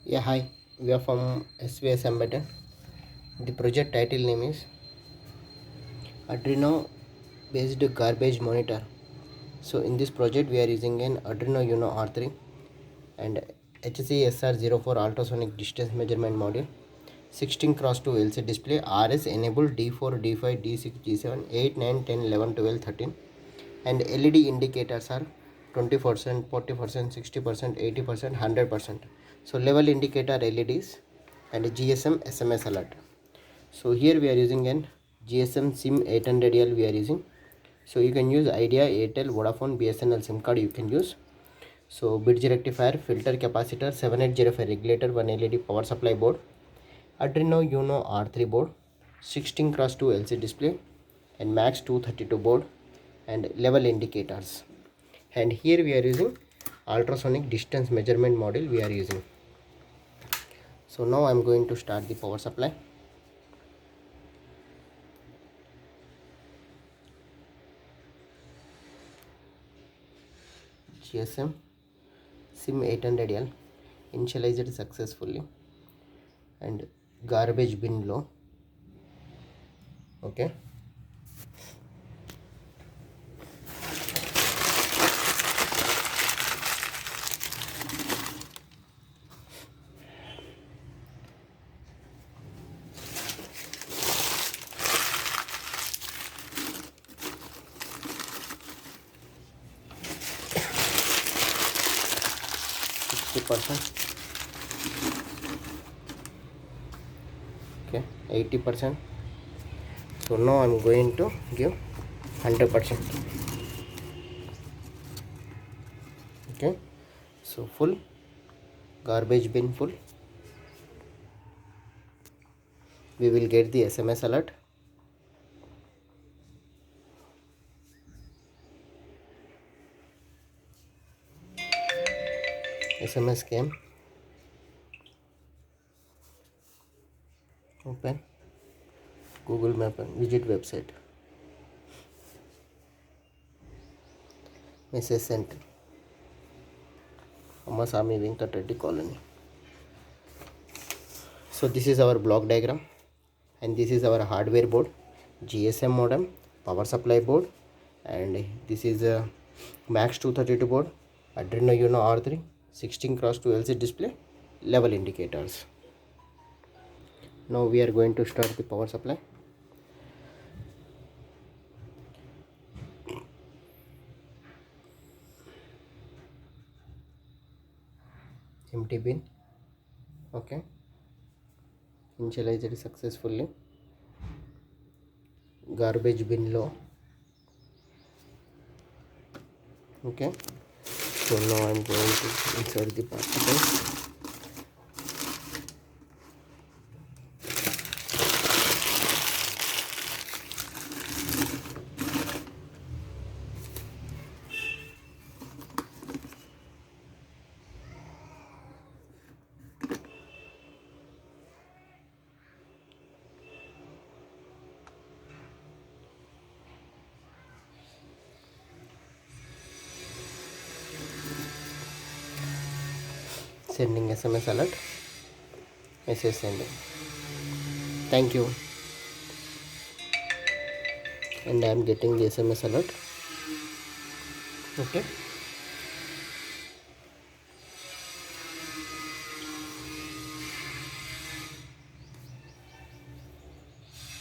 Yeah, hi. We are from svsembedded. The project title name is Arduino based garbage monitor. So in this project we are using an Arduino Uno R3 and HCSR04 ultrasonic distance measurement module, 16 cross 2 LCD display, RS enabled D4, D5, D6, G7, 8, 9, 10, 11, 12, 13, and LED indicators are 20%, 40%, 60%, 80%, 100%. So level indicator LEDs and GSM SMS alert. So here we are using an GSM SIM 800L we are using. So you can use Idea, Airtel, Vodafone, BSNL SIM card you can use. So bridge rectifier, filter capacitor, 7805 regulator, 1 LED power supply board, Arduino Uno R3 board, 16 cross 2 LCD display and max 232 board and level indicators. And here we are using ultrasonic distance measurement module we are using. So now I am going to start the power supply. GSM SIM 800L initialized successfully and garbage bin low. Okay. %, okay, 80%. So now I'm going to give 100%. Okay, so full garbage bin full. We will get the SMS alert. SMS came. Open Google Map and visit website. Message sent. Amasami Venkat Reddy Colony. So this is our block diagram and this is our hardware board, GSM modem, power supply board, and this is a max 232 board, Arduino Uno R3, 16 cross 2 LCD display, level indicators. Now we are going to start the power supply. Empty bin. Okay, initialized successfully. Garbage bin low. Okay, so now I'm going to insert the particles. Sending SMS alert. Message sending. Thank you. And I am getting the SMS alert. Okay.